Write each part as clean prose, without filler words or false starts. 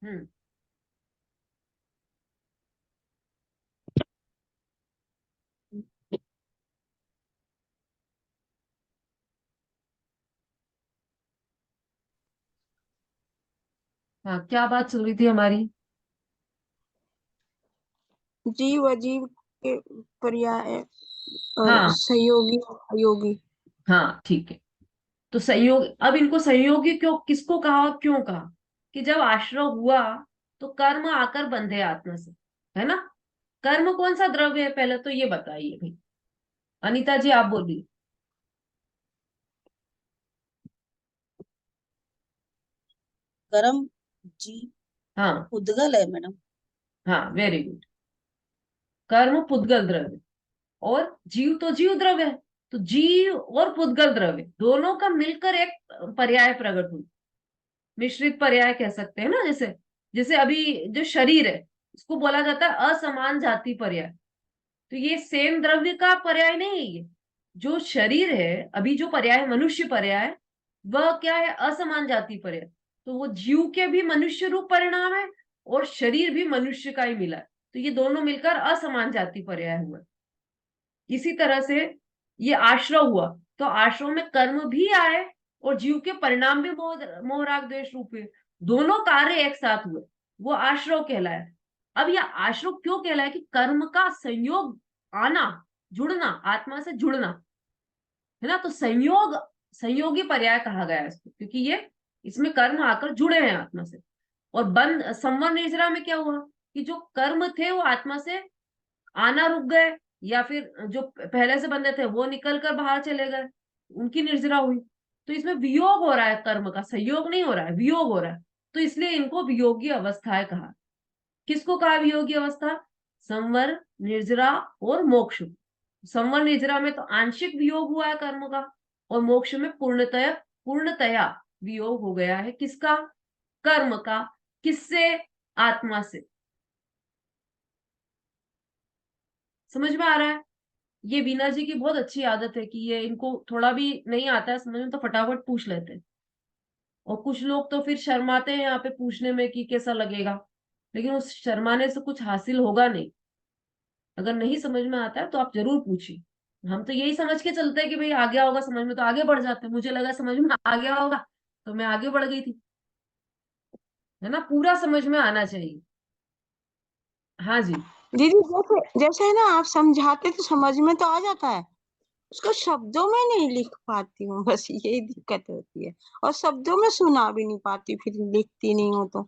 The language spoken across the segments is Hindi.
हम्म। हाँ, क्या बात चल रही थी हमारी? जीव अजीव के पर्याय और हाँ सहयोगी अयोगी। हाँ, ठीक है। तो संयोग, अब इनको संयोगी क्यों, किसको कहा और क्यों कहा? कि जब आश्रय हुआ तो कर्म आकर बंधे आत्मा से, है ना? कर्म कौन सा द्रव्य है, पहले तो ये बताइए भाई। अनीता जी आप बोलिए। कर्म जी हाँ उद्गल है मैडम। हाँ, वेरी गुड। कर्म पुद्गल द्रव्य, और जीव तो जीव द्रव्य है। तो जीव और पुद्गल द्रव्य दोनों का मिलकर एक पर्याय प्रकट हुई, मिश्रित पर्याय कह सकते हैं ना। जैसे जैसे अभी जो शरीर है, इसको बोला जाता है असमान जाति पर्याय। तो ये सेम द्रव्य का पर्याय नहीं है ये। जो शरीर है, अभी जो पर्याय मनुष्य पर्याय, वह क्या है? असमान जाति पर्याय। तो वो जीव के भी मनुष्य रूप परिणाम है, और शरीर भी मनुष्य का ही मिला है। तो ये दोनों मिलकर असमान जाति पर्याय हुआ। इसी तरह से ये आश्रय हुआ, तो आश्रय में कर्म भी आए और जीव के परिणाम भी मोह राग द्वेष रूप हुए। दोनों कार्य एक साथ हुए, वो आश्रय कहलाया। अब यह आश्रय क्यों कहलाया? कि कर्म का संयोग आना, जुड़ना, आत्मा से जुड़ना, है ना? तो संयोग, संयोगी पर्याय कहा गया है इसको, क्योंकि ये, इसमें कर्म आकर जुड़े हैं आत्मा से। और बंद संवर निर्जरा में क्या हुआ? कि जो कर्म थे वो आत्मा से आना रुक गए, या फिर जो पहले से बंधे थे वो निकल कर बाहर चले गए, उनकी निर्जरा हुई। तो इसमें वियोग हो रहा है, कर्म का संयोग नहीं हो रहा है, वियोग हो रहा है। तो इसलिए इनको वियोगी अवस्थाएं कहा। किसको कहा वियोगी अवस्था? संवर, निर्जरा और मोक्ष। संवर निर्जरा में तो आंशिक वियोग हुआ है कर्म का, और मोक्ष में पूर्णतया, पूर्णतया वियोग हो गया है। किसका? कर्म का। किससे? आत्मा से। समझ में आ रहा है? ये बीना जी की बहुत अच्छी आदत है कि ये, इनको थोड़ा भी नहीं आता है समझ में तो फटाफट पूछ लेते हैं। और कुछ लोग तो फिर शर्माते हैं यहाँ पे पूछने में कि कैसा लगेगा, लेकिन उस शर्माने से कुछ हासिल होगा नहीं। अगर नहीं समझ में आता है तो आप जरूर पूछिए। हम तो यही समझ के चलते हैं कि भाई आ गया होगा समझ में तो आगे बढ़ जाते हैं। मुझे लगा समझ में आ गया होगा तो मैं आगे बढ़ गई थी, है ना? पूरा समझ में आना चाहिए। हाँ जी। दीदी जैसे जैसे है ना, आप समझाते तो समझ में तो आ जाता है, उसको शब्दों में नहीं लिख पाती हूँ, बस यही दिक्कत होती है। और शब्दों में सुना भी नहीं पाती, फिर लिखती नहीं हूँ तो।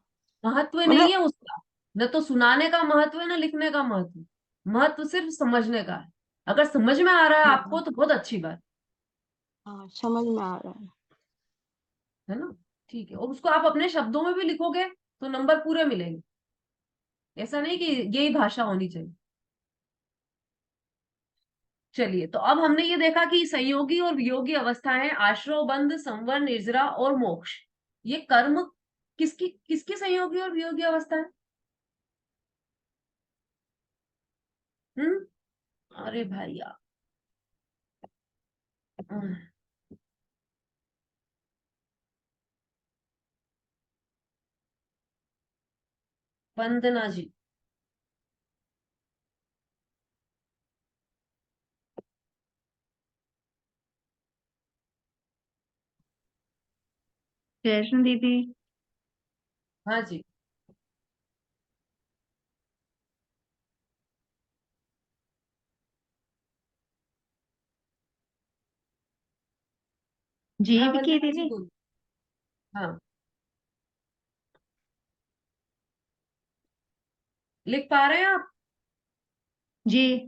महत्व नहीं मतलब है उसका, न तो सुनाने का महत्व है, न लिखने का महत्व। महत्व सिर्फ समझने का है। अगर समझ में आ रहा है आपको हाँ, तो बहुत अच्छी बात हाँ समझ में आ रहा है। है ना? ठीक है, और उसको आप अपने शब्दों में भी लिखोगे तो नंबर पूरे मिलेंगे। ऐसा नहीं कि यही भाषा होनी चाहिए। चलिए, तो अब हमने ये देखा कि संयोगी और वियोगी अवस्थाएं, आश्रय, बंध, संवर, निर्जरा और मोक्ष। ये कर्म किसकी किसकी संयोगी और वियोगी अवस्था है? हम्म। अरे भाई यार, वंदना जी। जैष्णो दीदी। हाँ जी। हाँ जीव की वंदना जी दीदी। बोलो। हाँ, लिख पा रहे हैं आप? जी।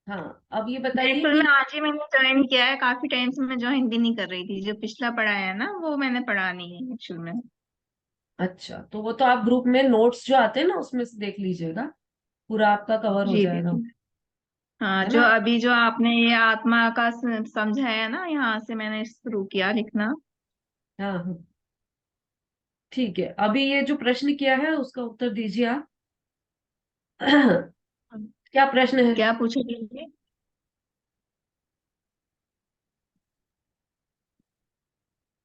हाँ, अब ये बताइए एक्चुअल कि, में आज ही मैंने ज्वाइन किया है, काफी टाइम से मैं ज्वाइन भी नहीं कर रही थी। जो पिछला पढ़ा है ना वो मैंने पढ़ा नहीं है एक्चुअल में। अच्छा तो वो तो आप ग्रुप में नोट्स जो आते हैं ना उसमें से देख लीजिएगा, पूरा आपका कवर हो जी जाएगा। दीदी। हाँ, है जो ना? अभी जो आपने ये आत्मा का समझाया ना, यहाँ से मैंने शुरू किया लिखना। हाँ हाँ, ठीक है। अभी ये जो प्रश्न किया है उसका उत्तर दीजिए आप। क्या प्रश्न है? क्या पूछा दीदी?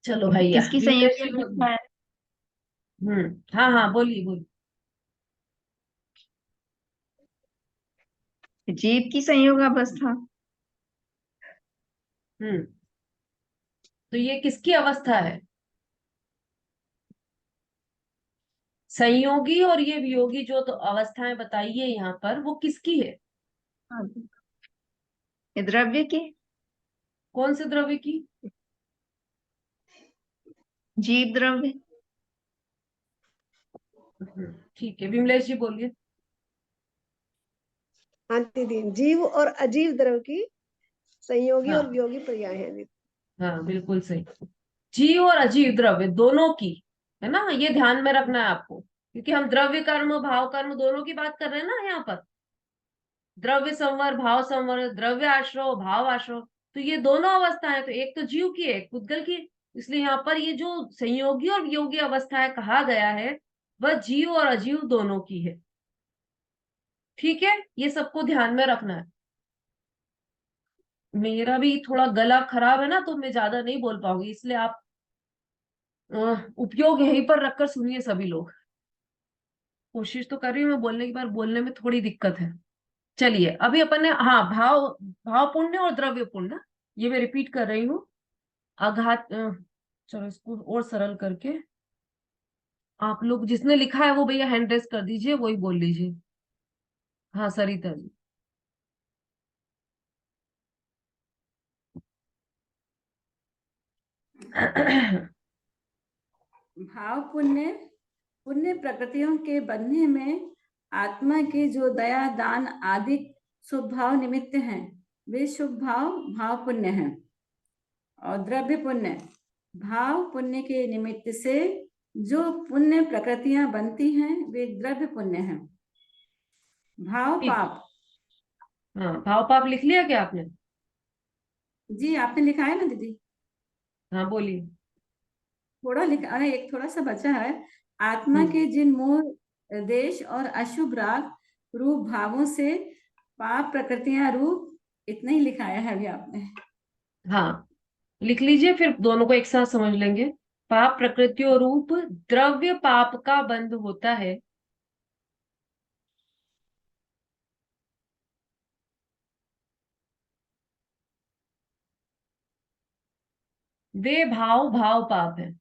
चलो भैया, किसकी ये संयोगी प्रश्न बहुत, अवस्था है? हाँ हाँ, बोलिए बोलिए। जीव की संयोग अवस्था। हम्म तो ये किसकी अवस्था है? संयोगी और ये वियोगी जो तो अवस्थाएं बताइए यहाँ पर, वो किसकी है? हाँ, ये द्रव्य की। कौन से द्रव्य की? जीव द्रव्य। ठीक है, विमलेश जी बोलिए। हाँ दीदी, जीव और अजीव द्रव की संयोगी और हाँ वियोगी पर्याय है दीदी। हाँ, बिल्कुल सही। जीव और अजीव द्रव्य दोनों की, है ना, ये ध्यान में रखना है आपको, क्योंकि हम द्रव्य कर्म भाव कर्म दोनों की बात कर रहे हैं ना यहाँ पर। द्रव्य संवर, भाव संवर, द्रव्य आश्रव, भाव आश्रव। तो ये दोनों अवस्थाएं, तो एक तो जीव की है, एक पुद्गल की। इसलिए यहाँ पर ये जो संयोगी और वियोगी अवस्थाएं कहा गया है, वह जीव और अजीव दोनों की है। ठीक है, ये सबको ध्यान में रखना है। मेरा भी थोड़ा गला खराब है ना, तो मैं ज्यादा नहीं बोल पाऊंगी, इसलिए आप उपयोग यहीं पर रखकर सुनिए सभी लोग। कोशिश तो कर रही हूँ मैं बोलने की, बार बोलने में थोड़ी दिक्कत है। चलिए, अभी अपन ने, हाँ, भाव, भाव पुण्य और द्रव्य पुण्य, ये मैं रिपीट कर रही हूँ। आघात, चलो इसको और सरल करके, आप लोग जिसने लिखा है वो भैया हैंड रेस कर दीजिए, वही बोल लीजिए। हाँ, सरिता जी। भाव पुण्य पुण्य प्रकृतियों के बनने में आत्मा के जो दया दान आदि शुभ भाव निमित्त हैं, वे शुभ भाव भाव पुण्य हैं। और द्रव्य पुण्य भाव पुण्य के निमित्त से जो पुण्य प्रकृतियां बनती हैं, वे द्रव्य पुण्य हैं। भाव ठीक। पाप, हाँ, भाव पाप लिख लिया क्या आपने? जी आपने लिखा है ना दीदी? हाँ, बोलिए। थोड़ा लिखा, अरे एक थोड़ा सा बचा है। आत्मा हम्म के जिन मोह देश और अशुभ राग रूप भावों से पाप प्रकृतियां रूप, इतना ही लिखाया है अभी आपने। हाँ, लिख लीजिए, फिर दोनों को एक साथ समझ लेंगे। पाप प्रकृतियों रूप द्रव्य पाप का बंध होता है, वे भाव भाव पाप है।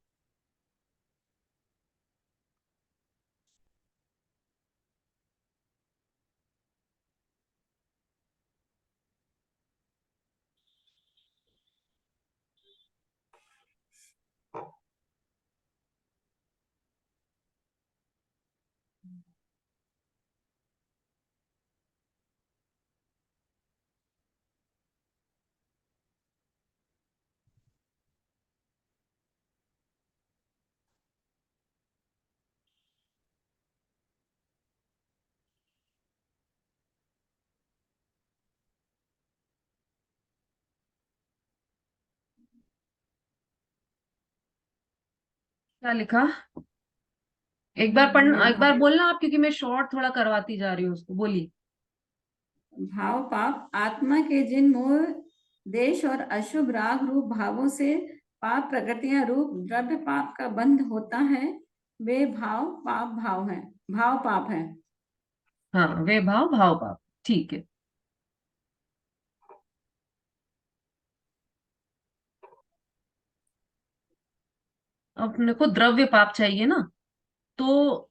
क्या लिखा? एक बार पढ़ना, एक बार बोलना आप, क्योंकि मैं शॉर्ट थोड़ा करवाती जा रही हूँ उसको, बोलिए। भाव पाप आत्मा के जिन मोह देश और अशुभ राग रूप भावों से पाप प्रकृतियां रूप द्रव्य पाप का बंध होता है, वे भाव पाप भाव हैं, भाव पाप हैं। हाँ, वे भाव भाव पाप, ठीक है। अपने को द्रव्य पाप चाहिए ना, तो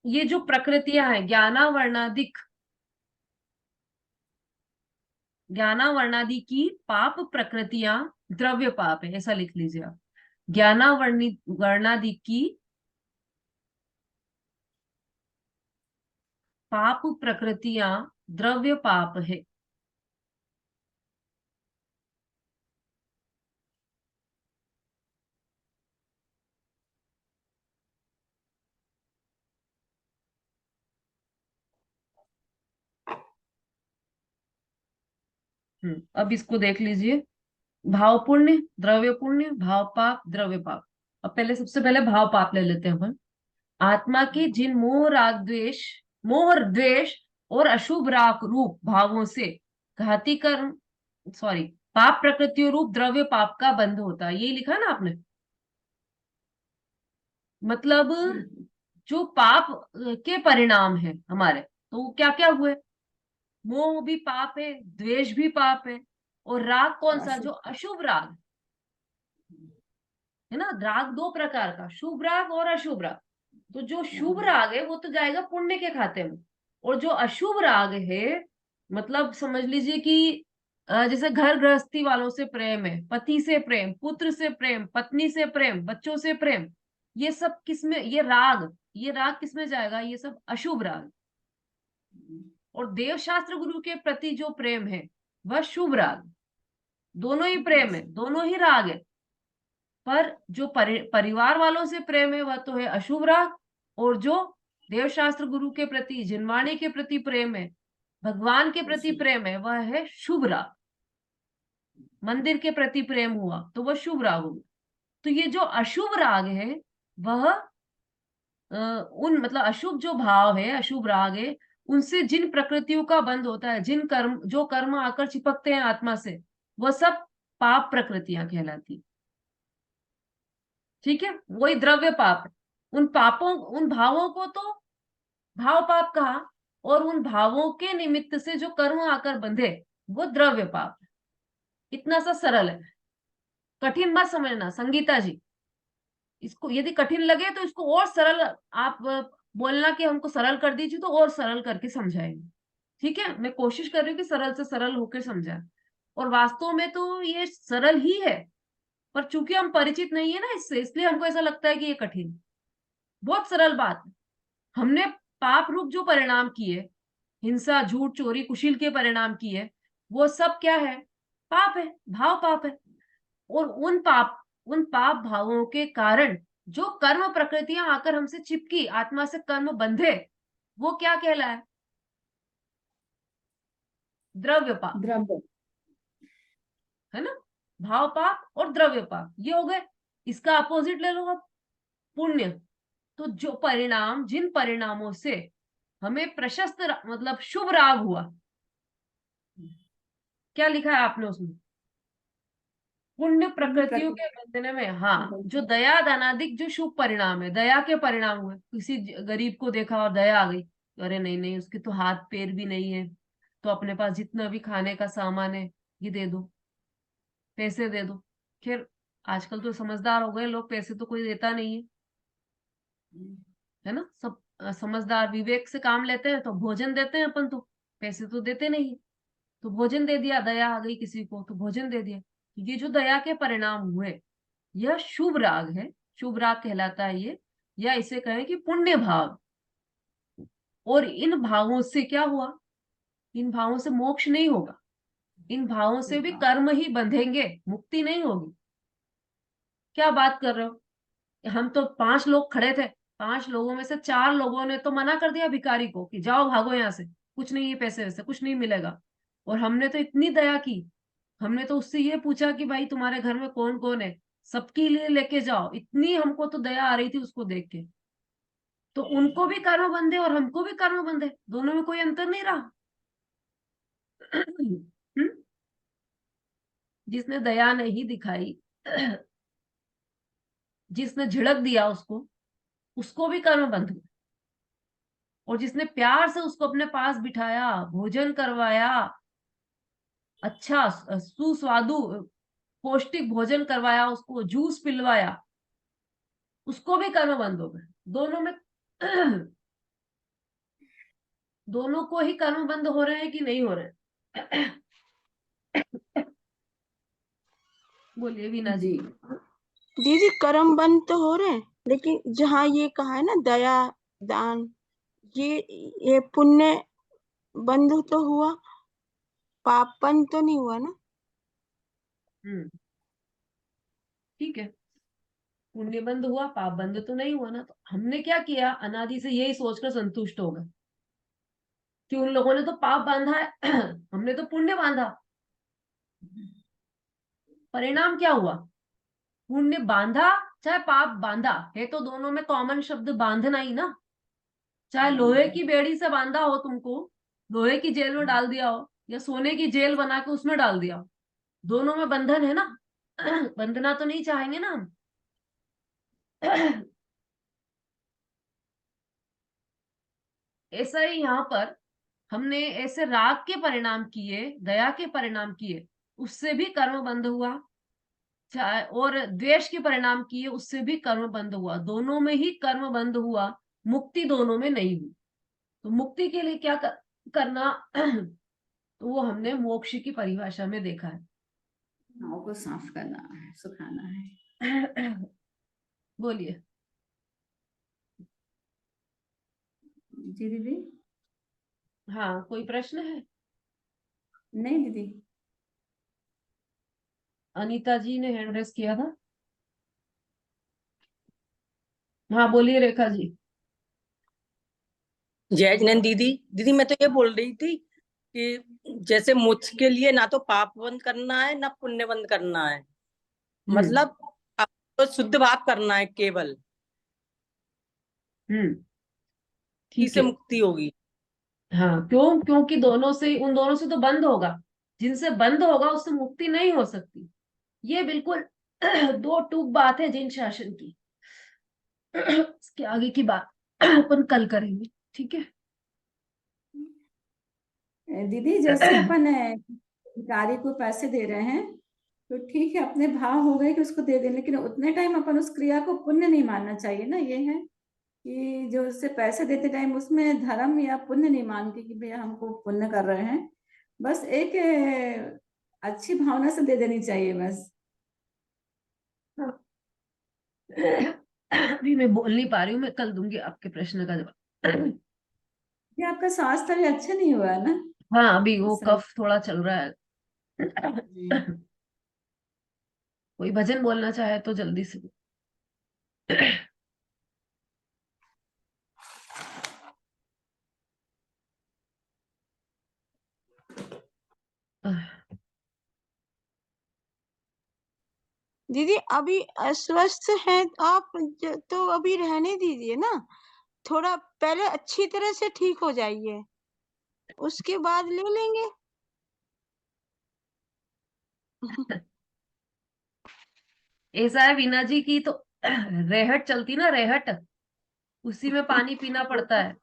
ये जो प्रकृतियां हैं, ज्ञानावर्णादिक, ज्ञानावर्णादि की पाप प्रकृतियां द्रव्य पाप है, ऐसा लिख लीजिए आप। ज्ञानावर्णी वर्णादि की पाप प्रकृतियां द्रव्य पाप है। अब इसको देख लीजिए। भाव पुण्य, द्रव्य पुण्य, भाव पाप, द्रव्य पाप। अब पहले, सबसे पहले भाव पाप ले लेते हैं अपन। आत्मा के जिन मोह राग द्वेष, मोह और द्वेष और अशुभ राग रूप भावों से घाती कर्म, सॉरी, पाप प्रकृति रूप द्रव्य पाप का बंध होता है, यही लिखा ना आपने? मतलब जो पाप के परिणाम है हमारे, तो वो क्या क्या हुए? मोह भी पाप है, द्वेष भी पाप है, और राग कौन सा? जो अशुभ राग है ना। राग दो प्रकार का, शुभ राग और अशुभ राग। तो जो शुभ राग है वो तो जाएगा पुण्य के खाते में, और जो अशुभ राग है, मतलब समझ लीजिए कि जैसे घर गृहस्थी वालों से प्रेम है, पति से प्रेम, पुत्र से प्रेम, पत्नी से प्रेम, बच्चों से प्रेम, ये सब किसमें? ये राग किसमें जाएगा? ये सब अशुभ राग। और देव शास्त्र गुरु के प्रति जो प्रेम है वह शुभ राग। दोनों ही प्रेम है, दोनों ही राग है। पर जो परिवार वालों से प्रेम है वह तो है अशुभ राग, और जो देवशास्त्र गुरु के प्रति, जिनवाणी के प्रति प्रेम है, भगवान के प्रति प्रेम है, वह है शुभ राग। मंदिर के प्रति प्रेम हुआ तो वह शुभ राग होगा। तो ये जो अशुभ राग है वह उन मतलब अशुभ जो भाव है, अशुभ राग है, उनसे जिन प्रकृतियों का बंध होता है, जो कर्म आकर चिपकते हैं आत्मा से, वह सब पाप प्रकृतियां कहलाती। ठीक है, वही द्रव्य पाप है। उन भावों को तो भाव पाप कहा, और उन भावों के निमित्त से जो कर्म आकर बंधे वो द्रव्य पाप है। इतना सा सरल है, कठिन मत समझना संगीता जी। इसको यदि कठिन लगे तो इसको और सरल आप बोलना कि हमको सरल कर दीजिए, तो और सरल करके समझाएंगे। ठीक है, मैं कोशिश कर रही हूँ कि सरल से सरल होकर समझाए, और वास्तव में तो ये सरल ही है, पर चूंकि हम परिचित नहीं है ना इससे, इसलिए हमको ऐसा लगता है कि ये कठिन। बहुत सरल बात है। हमने पाप रूप जो परिणाम किए, हिंसा, झूठ, चोरी, कुशील के परिणाम किए, वो सब क्या है? पाप है, भाव पाप है। और उन पाप भावों के कारण जो कर्म प्रकृतियां आकर हमसे चिपकी, आत्मा से कर्म बंधे, वो क्या कहलाए? द्रव्य पाप, द्रव्य। है ना। भाव पाप और द्रव्य पाप ये हो गए। इसका अपोजिट ले लो आप, पुण्य। तो जो परिणाम, जिन परिणामों से हमें प्रशस्त मतलब शुभ राग हुआ, क्या लिखा है आपने उसमें? पुण्य प्रकृतियों के बंधन में। हाँ, जो दया दानादिक जो शुभ परिणाम है, दया के परिणाम हुए। किसी गरीब को देखा और दया आ गई, अरे नहीं नहीं, उसके तो हाथ पैर भी नहीं है, तो अपने पास जितना भी खाने का सामान है ये दे दो, पैसे दे दो। खैर आजकल तो समझदार हो गए लोग, पैसे तो कोई देता नहीं है ना। सब समझदार विवेक से काम लेते हैं। तो भोजन देते हैं अपन, तो पैसे तो देते नहीं। तो भोजन दे दिया, दया आ गई किसी को तो भोजन दे दिया। ये जो दया के परिणाम हुए, यह शुभ राग है, शुभ राग कहलाता है ये, या इसे कहें कि पुण्य भाव। और इन भावों से क्या हुआ? इन भावों से मोक्ष नहीं होगा, इन भावों से भी कर्म ही बंधेंगे, मुक्ति नहीं होगी। क्या बात कर रहे हो? हम तो 5 लोग खड़े थे, 5 लोगों में से 4 लोगों ने तो मना कर दिया भिखारी को कि जाओ भागो यहाँ से, कुछ नहीं, ये पैसे वैसे कुछ नहीं मिलेगा। और हमने तो इतनी दया की, हमने तो उससे ये पूछा कि भाई तुम्हारे घर में कौन कौन है, सबके लिए लेके जाओ। इतनी हमको तो दया आ रही थी उसको देख के। तो उनको भी कर्म बंधे और हमको भी कर्म बंधे, दोनों में कोई अंतर नहीं रहा। जिसने दया नहीं दिखाई, जिसने झिड़क दिया उसको, उसको भी कर्म बंध गए। और जिसने प्यार से उसको अपने पास बिठाया, भोजन करवाया, अच्छा सुस्वादु पौष्टिक भोजन करवाया, उसको जूस पिलवाया, उसको भी कर्म बंद हो गए। दोनों में दोनों को ही कर्म बंद हो रहे हैं कि नहीं हो रहे? बोलिए वीना जी। दीदी कर्म बंद तो हो रहे हैं, लेकिन जहाँ ये कहा है ना दया दान, ये पुण्य बंद तो हुआ, पाप बंद तो नहीं हुआ ना। ठीक है, पुण्य बंद हुआ, पाप बंद तो नहीं हुआ ना। तो हमने क्या किया? अनादि से यही सोचकर संतुष्ट हो गए कि उन लोगों ने तो पाप बांधा है, हमने तो पुण्य बांधा। परिणाम क्या हुआ? पुण्य बांधा चाहे पाप बांधा, है तो दोनों में कॉमन शब्द बांधना ही ना। चाहे लोहे की बेड़ी से बांधा हो तुमको, लोहे की जेल में डाल दिया हो, या सोने की जेल बना के उसमें डाल दिया हो, दोनों में बंधन है ना। बंधना तो नहीं चाहेंगे ना हम। ऐसा ही यहाँ पर हमने ऐसे राग के परिणाम किए, दया के परिणाम किए, उससे भी कर्म बंध हुआ, चाहे और द्वेष के परिणाम किए, उससे भी कर्म बंध हुआ। दोनों में ही कर्म बंध हुआ, मुक्ति दोनों में नहीं हुई। तो मुक्ति के लिए क्या करना तो वो हमने मोक्ष की परिभाषा में देखा है। भाव को साफ करना है, सुखाना है। बोलिए। जी दीदी। हाँ, कोई प्रश्न है? नहीं दीदी। अनीता जी ने हैंड रेस किया था। हाँ बोलिए रेखा जी। जय जिनेन्द्र दीदी। दीदी मैं तो ये बोल रही थी कि जैसे मुझके लिए ना तो पाप बंद करना है ना पुण्य बंद करना है, मतलब आपको शुद्ध भाव करना है केवल, ठीक इससे है। मुक्ति होगी। हाँ, क्योंकि उन दोनों से तो बंद होगा, जिनसे बंद होगा उससे मुक्ति नहीं हो सकती। ये बिल्कुल दो टूक बात है जिन शासन की। इसके आगे की बात अपन कल करेंगे, ठीक है? दीदी जैसे अपन भिखारी को पैसे दे रहे हैं तो ठीक है, अपने भाव हो गए कि उसको दे दें, लेकिन उतने टाइम अपन उस क्रिया को पुण्य नहीं मानना चाहिए ना। ये है कि जो उससे पैसे देते टाइम उसमें धर्म या पुण्य नहीं मानती कि भैया हमको पुण्य कर रहे हैं, बस एक अच्छी भावना से दे देनी चाहिए बस। अभी मैं बोल नहीं पा रही हूँ, मैं कल दूंगी आपके प्रश्न का जवाब। ये आपका स्वास्थ्य अभी अच्छा नहीं हुआ है ना? हाँ, अभी वो सही। कफ थोड़ा चल रहा है। कोई भजन बोलना चाहे तो जल्दी से। दीदी अभी अस्वस्थ हैं आप, तो अभी रहने दीजिए ना, थोड़ा पहले अच्छी तरह से ठीक हो जाइए, उसके बाद ले लेंगे। ऐसा है वीना जी की तो रेहट चलती ना, रेहट, उसी में पानी पीना पड़ता है।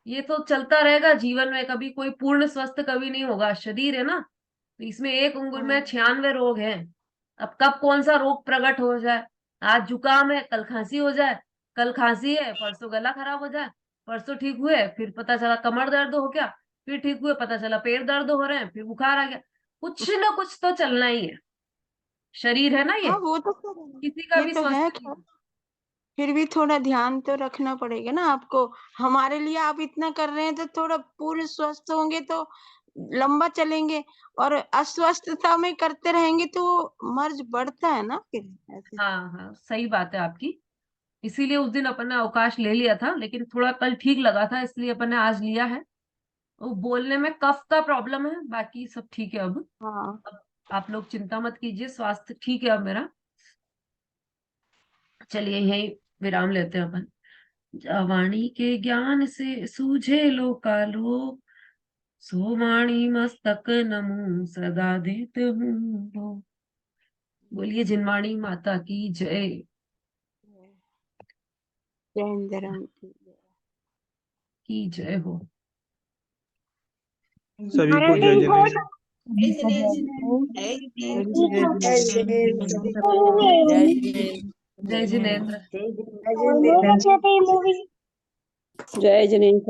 ये तो चलता रहेगा जीवन में, कभी कोई पूर्ण स्वस्थ कभी नहीं होगा। शरीर है ना, तो इसमें एक उंगल में 96 रोग हैं। अब कब कौन सा रोग प्रकट हो जाए, आज जुकाम है कल खांसी हो जाए, कल खांसी है परसों गला खराब हो जाए, परसों ठीक हुए फिर पता चला कमर दर्द हो गया, फिर ठीक हुए पता चला पेट दर्द हो रहे हैं, फिर बुखार आ गया। कुछ ना कुछ तो चलना ही है, शरीर है ना ये, हाँ वो तो खैर है, किसी का ये भी तो स्वस्थ है नहीं खैर, है। फिर भी थोड़ा ध्यान तो रखना पड़ेगा ना आपको। हमारे लिए आप इतना कर रहे हैं तो थोड़ा पूर्ण स्वस्थ होंगे तो लंबा चलेंगे, और अस्वस्थता में करते रहेंगे तो मर्ज बढ़ता है ना फिर ऐसे। हाँ हाँ, सही बात है आपकी। इसीलिए उस दिन अपन ने अवकाश ले लिया था, लेकिन थोड़ा कल ठीक लगा था इसलिए अपन ने आज लिया है। वो बोलने में कफ का प्रॉब्लम है, बाकी सब ठीक है अब। हाँ अब आप लोग चिंता मत कीजिए, स्वास्थ्य ठीक है अब मेरा। चलिए यही विराम लेते हैं अपन। वाणी के ज्ञान से सूझे लोकालोक, सो वाणी मस्तक नमो सदा देत हूँ। बोलिए जिनवाणी माता की जय। जय हिंद धर्म की जय हो। सभी को जय जिनेन्द्र। जय जिनेन्द्र। जय जिनेन्द्र। जय जिनेन्द्र सभी को। जय जिनेन्द्र। जय जिनेन्द्र। जय जिनेन्द्र। जय जिनेन्द्र।